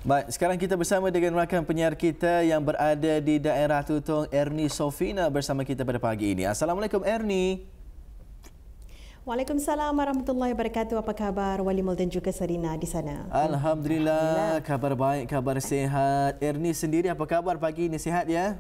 Baik, sekarang kita bersama dengan rakan penyiar kita yang berada di daerah Tutong, Ernie Sofina bersama kita pada pagi ini. Assalamualaikum Ernie. Waalaikumsalam warahmatullahi wabarakatuh. Apa khabar Walimul dan juga Serina di sana? Alhamdulillah, kabar baik, kabar sihat. Ernie sendiri apa kabar pagi ini? Sihat ya?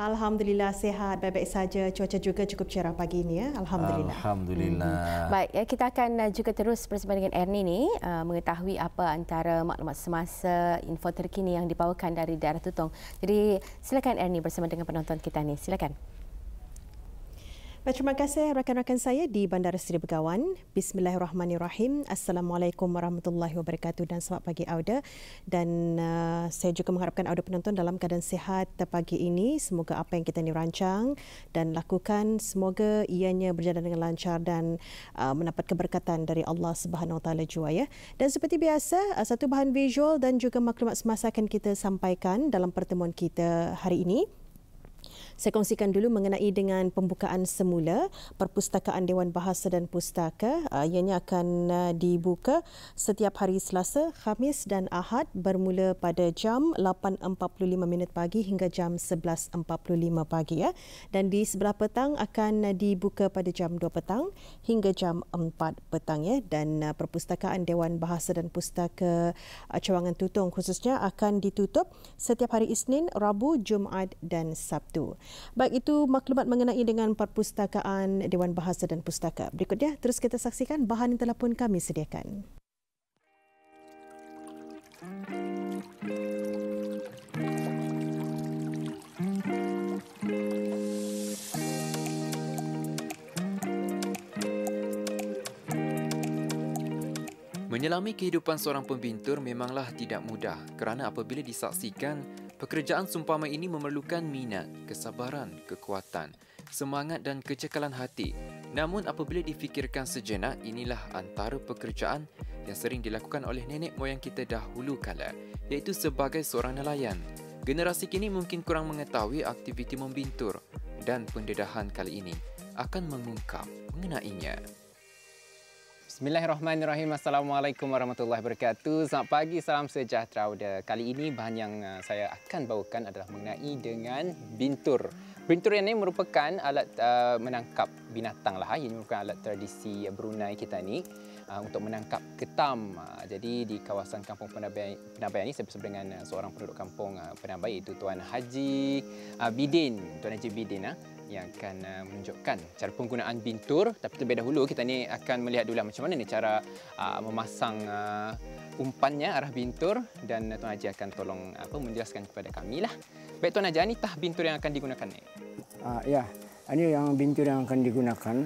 Alhamdulillah sihat, baik-baik saja. Cuaca juga cukup cerah pagi ini ya. Alhamdulillah. Alhamdulillah. Baik, ya, kita akan juga terus bersama dengan Ernie ni mengetahui apa antara maklumat semasa info terkini yang dibawakan dari daerah Tutong. Jadi silakan Ernie bersama dengan penonton kita ni. Silakan. Baik, terima kasih rakan-rakan saya di Bandar Seri Begawan. Bismillahirrahmanirrahim. Assalamualaikum warahmatullahi wabarakatuh dan selamat pagi Auda. Dan saya juga mengharapkan Auda penonton dalam keadaan sihat pagi ini. Semoga apa yang kita ni rancang dan lakukan semoga ianya berjalan dengan lancar dan mendapat keberkatan dari Allah Subhanahu Wa Taala jua ya. Dan seperti biasa, satu bahan visual dan juga maklumat semasa akan kita sampaikan dalam pertemuan kita hari ini. Saya kongsikan dulu mengenai dengan pembukaan semula Perpustakaan Dewan Bahasa dan Pustaka. Ianya akan dibuka setiap hari Selasa, Khamis dan Ahad bermula pada jam 8.45 pagi hingga jam 11.45 pagi ya. Dan di sebelah petang akan dibuka pada jam 2 petang hingga jam 4 petang ya. Dan Perpustakaan Dewan Bahasa dan Pustaka Cawangan Tutong khususnya akan ditutup setiap hari Isnin, Rabu, Jumaat dan Sabtu. Baik, itu maklumat mengenai dengan Perpustakaan Dewan Bahasa dan Pustaka. Berikutnya, terus kita saksikan bahan yang telah pun kami sediakan. Menyelami kehidupan seorang pembintur memanglah tidak mudah kerana apabila disaksikan, pekerjaan seumpama ini memerlukan minat, kesabaran, kekuatan, semangat dan kecekalan hati. Namun apabila difikirkan sejenak, inilah antara pekerjaan yang sering dilakukan oleh nenek moyang kita dahulu kala, iaitu sebagai seorang nelayan. Generasi kini mungkin kurang mengetahui aktiviti membintur dan pendedahan kali ini akan mengungkap mengenainya. Bismillahirrahmanirrahim. Assalamualaikum warahmatullahi wabarakatuh. Selamat pagi, salam sejahtera. Kali ini bahan yang saya akan bawakan adalah mengenai dengan bintur. Bintur ini merupakan alat menangkap binatang lah. Ini merupakan alat tradisi Brunei kita ni untuk menangkap ketam. Jadi di kawasan Kampung Penabayan ini saya bersama dengan seorang penduduk Kampung Penabayan iaitu Tuan Haji Bidin. Tuan Haji Bidin yang akan menunjukkan cara penggunaan bintur. Tapi terlebih dahulu kita ni akan melihat dulu macam mana ni cara memasang umpannya arah bintur dan Tuan Haji akan tolong menjelaskan kepada kami lah. Baik Tuan Haji, ini tah bintur yang akan digunakan ni? Ya, ini yang bintur yang akan digunakan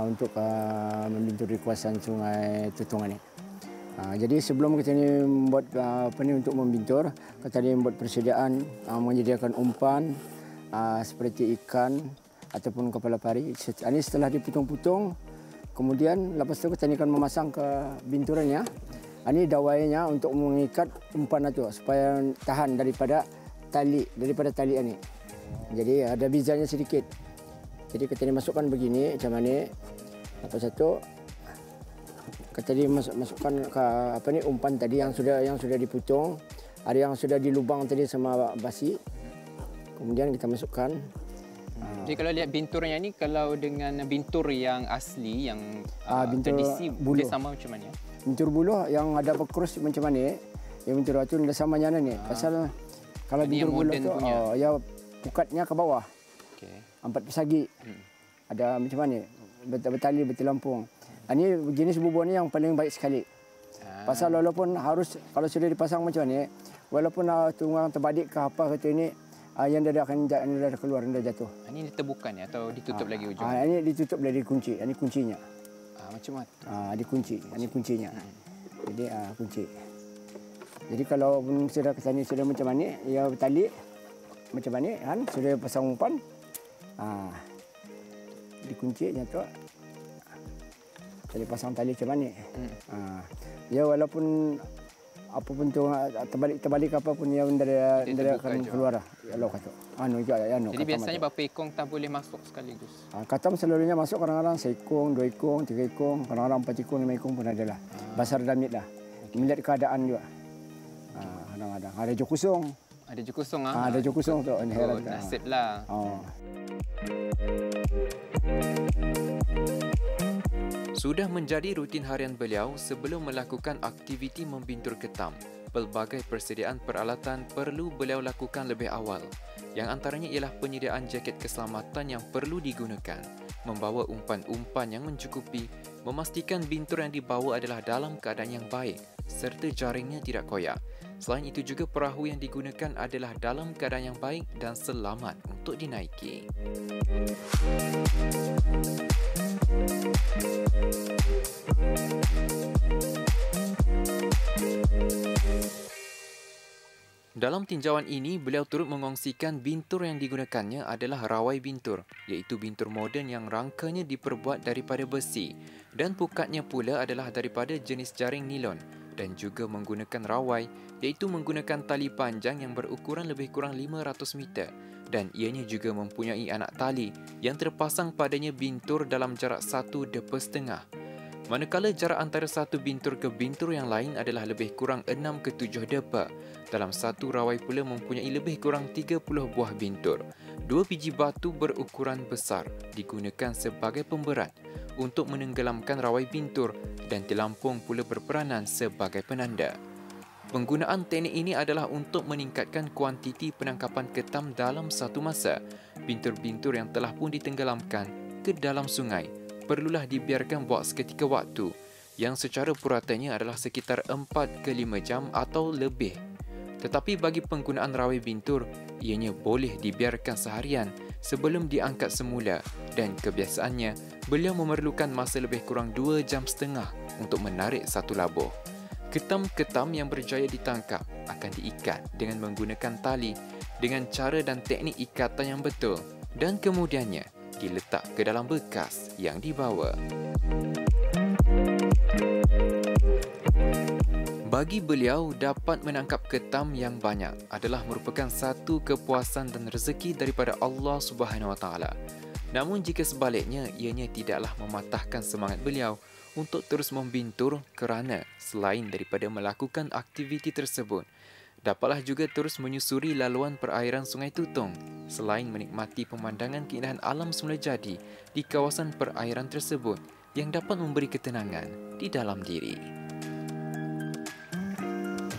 untuk membintur di kawasan Sungai Tutong ini. Jadi sebelum kita ni membuat untuk membintur, kita ni membuat persediaan menyediakan umpan seperti ikan ataupun kepala pari. Ini setelah dipotong-potong, kemudian lepas itu kita akan memasang ke binturannya. Ini dawainya untuk mengikat umpan itu supaya tahan daripada tali ini. Jadi ada bizanya sedikit. Jadi kita masukkan begini macam ni. Lepas itu kita masukkan ke umpan tadi yang sudah dipotong, ada yang sudah dilubang tadi sama basi. Kemudian kita masukkan. Jadi kalau lihat binturnya ni, kalau dengan bintur yang asli, yang bintur tradisi, buluh. dia sama macam mana? Bintur buluh yang ada berkerus macam mana? Yang bintur itu dah samanya ni. Pasal kalau bintur buluh tu, ya pukatnya ke bawah. Okay. 4 pesagi. Ada macam mana? Bertali, bertelampung. Ini jenis bubur ni yang paling baik sekali. Pasal walaupun harus, kalau sudah dipasang macam ni, walaupun tunggang terbadik ke apa kata ini, yang dia akan keluar, dia jatuh. Ini ditebukan ya atau ditutup lagi ujung? Ini ditutup lagi kunci. Ini kuncinya. Macam mana? Dikunci. Ini kuncinya. Jadi kunci. Jadi kalau sudah ke sana sudah macam ni, ya bertali macam ni kan, sudah pasang umpan. Dikunci jatuh. Jadi pasang tali macam ni. Ya walaupun apapun tu terbalik apapun yang dia akan keluar ya Allah kata. Jadi biasanya berapa ekong tak boleh masuk sekaligus? Katam selalunya masuk kadang-kadang seekong, 2 ekong, 3 ekong, kadang-kadang 4 ekong, 5 ekong pun adalah. Basar damit lah. Melihat keadaan juga. kadang-kadang ada je kosong. Ada je kosong Ada je kosong tu. Nasib lah. Sudah menjadi rutin harian beliau sebelum melakukan aktiviti membintur ketam. Pelbagai persediaan peralatan perlu beliau lakukan lebih awal. Yang antaranya ialah penyediaan jaket keselamatan yang perlu digunakan, membawa umpan-umpan yang mencukupi, memastikan bintur yang dibawa adalah dalam keadaan yang baik serta jaringnya tidak koyak. Selain itu juga perahu yang digunakan adalah dalam keadaan yang baik dan selamat untuk dinaiki. Dalam tinjauan ini, beliau turut mengongsikan bintur yang digunakannya adalah rawai bintur, iaitu bintur moden yang rangkanya diperbuat daripada besi dan pukatnya pula adalah daripada jenis jaring nilon, dan juga menggunakan rawai, iaitu menggunakan tali panjang yang berukuran lebih kurang 500 meter, dan ianya juga mempunyai anak tali yang terpasang padanya bintur dalam jarak 1 depa setengah. Manakala jarak antara satu bintur ke bintur yang lain adalah lebih kurang 6 ke 7 depa. Dalam satu rawai pula mempunyai lebih kurang 30 buah bintur. 2 biji batu berukuran besar digunakan sebagai pemberat untuk menenggelamkan rawai bintur dan telampung pula berperanan sebagai penanda. Penggunaan teknik ini adalah untuk meningkatkan kuantiti penangkapan ketam dalam satu masa. Bintur-bintur yang telah pun ditenggelamkan ke dalam sungai perlulah dibiarkan buat seketika waktu yang secara puratannya adalah sekitar 4 ke 5 jam atau lebih. Tetapi bagi penggunaan rawai bintur, ianya boleh dibiarkan seharian sebelum diangkat semula dan kebiasaannya beliau memerlukan masa lebih kurang 2 jam setengah untuk menarik satu labuh. Ketam-ketam yang berjaya ditangkap akan diikat dengan menggunakan tali dengan cara dan teknik ikatan yang betul dan kemudiannya diletak ke dalam bekas yang dibawa. Bagi beliau, dapat menangkap ketam yang banyak adalah merupakan satu kepuasan dan rezeki daripada Allah Subhanahu Wa Taala. Namun jika sebaliknya, ianya tidaklah mematahkan semangat beliau untuk terus membintur kerana selain daripada melakukan aktiviti tersebut, dapatlah juga terus menyusuri laluan perairan Sungai Tutong selain menikmati pemandangan keindahan alam semula jadi di kawasan perairan tersebut yang dapat memberi ketenangan di dalam diri.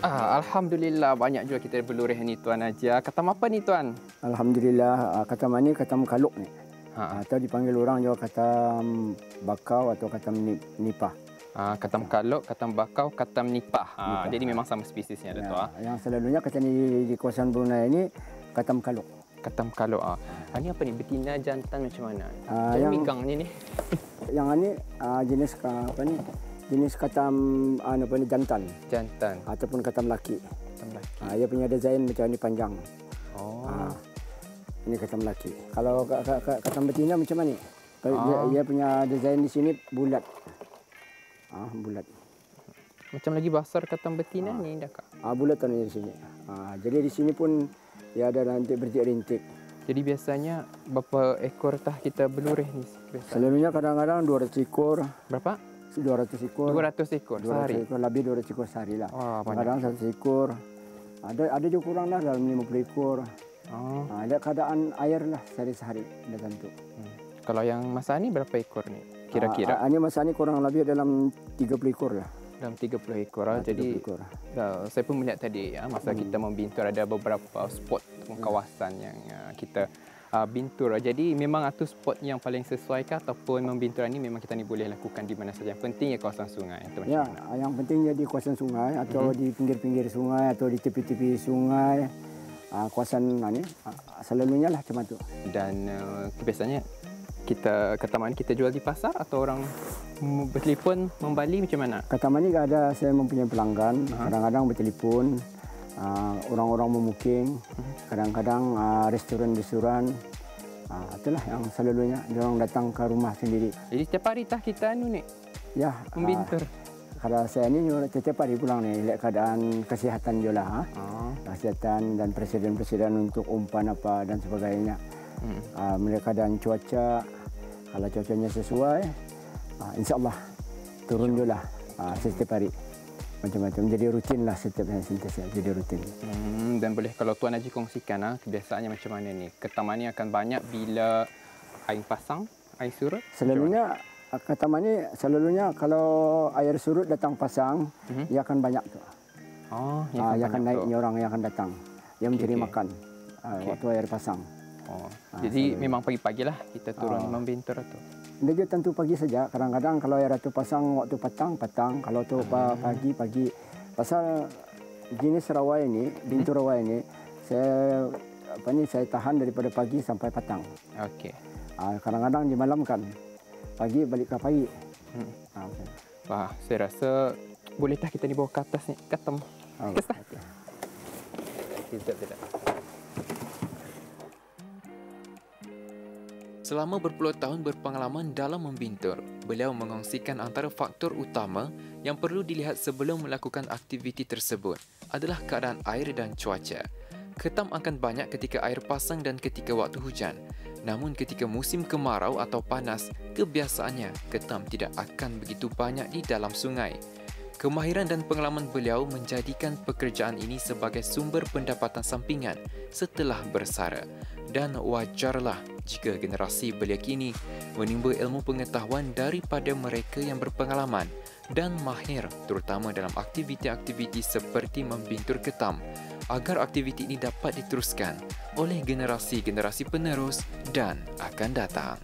Alhamdulillah, banyak juga kita berluruh ni Tuan Haji. Katam apa ni Tuan? Alhamdulillah, katam ni katam kaluk ni. Atau dipanggil orang juga katam bakau atau katam nipah. Katam kaluk, katam bakau, katam nipah. Jadi memang sama spesiesnya tu. Yang selalunya katam di kawasan Brunei ini katam kaluk. Katam kaluk. Ini apa ni? Betina, jantan macam mana? Macam migang ni. Yang ini jenis apa ni? Jenis katam apa ni jantan. Jantan. Ataupun katam laki. Katam laki. Ia punya desain macam ni panjang. Oh. Ini katam laki. Kalau katam betina macam mana? Dia punya desain di sini bulat. Bulat. Macam lagi besar katam betina ni dah Kak? Bulat tu di sini. Jadi di sini pun dia ada nanti berrintik. Jadi biasanya berapa ekor tah kita berluruh ni? Selalunya kadang-kadang 200 ekor. Berapa? 200 ekor. 200 ekor sehari? 200 ekor, lebih 200 ekor sehari lah. Kadang-kadang 100 ekor. Ada juga kurang lah dalam 50 ekor. Ada keadaan air lah sehari-sehari. Ada tentu. Kalau yang masa ni berapa ekor ni? Kira-kira? Ini masa ni kurang lebih dalam 30 ekor lah. Dalam 30 ekor. Jadi saya pun melihat tadi masa kita membintur ada beberapa spot kawasan yang kita bintur. Jadi memang itu spot yang paling sesuai kah ataupun membintur ni memang kita ni boleh lakukan di mana saja. Yang penting ya kawasan sungai. Ya, yang penting ya di kawasan sungai atau di pinggir-pinggir sungai atau di tepi-tepi sungai. Kawasan ni selalunya lah macam tu. Dan kebiasaannya kataman kita jual di pasar atau orang bertelefon membali macam mana? Kataman ni ada saya mempunyai pelanggan. Kadang-kadang bertelefon, orang-orang memuking, kadang-kadang restoran-restoran. Itulah yang selalunya orang datang ke rumah sendiri. Jadi setiap hari tah kita ni? Ya. Membintur. Kalau saya ni setiap hari pulang ni, lihat keadaan kesihatan juga kesihatan dan presiden-presiden untuk umpan apa dan sebagainya. Melihat keadaan cuaca, kalau cuacanya sesuai, insya Allah turun juga setiap hari. macam-macam. Jadi rutin lah setiap saya sentiasa jadi rutin. Dan boleh kalau Tuan Haji kongsikan kebiasaannya macam mana ni? Ketam ni akan banyak bila air pasang, air surut? Selalunya ketam ni selalunya kalau air surut datang pasang, dia akan banyak tu. Oh, dia akan naik ni orang yang akan datang. Dia mencari makan waktu air pasang. Jadi memang pagi-pagi lah kita turun membintur tu. Dia tentu pagi saja. Kadang-kadang kalau air itu pasang waktu petang. Kalau tu pagi. Pasal jenis rawai ini, bintur rawai ini, saya tahan daripada pagi sampai petang. Okey. Kadang-kadang dimalamkan. Pagi balik ke pagi. Okay. Wah, saya rasa bolehkah kita dibawa ke atas ni, ketam. Kesah. Tidak. Selama berpuluh tahun berpengalaman dalam membintur, beliau mengongsikan antara faktor utama yang perlu dilihat sebelum melakukan aktiviti tersebut adalah keadaan air dan cuaca. Ketam akan banyak ketika air pasang dan ketika waktu hujan. Namun ketika musim kemarau atau panas, kebiasaannya ketam tidak akan begitu banyak di dalam sungai. Kemahiran dan pengalaman beliau menjadikan pekerjaan ini sebagai sumber pendapatan sampingan setelah bersara. Dan wajarlah jika generasi belia kini menimba ilmu pengetahuan daripada mereka yang berpengalaman dan mahir terutama dalam aktiviti-aktiviti seperti membintur ketam agar aktiviti ini dapat diteruskan oleh generasi-generasi penerus dan akan datang.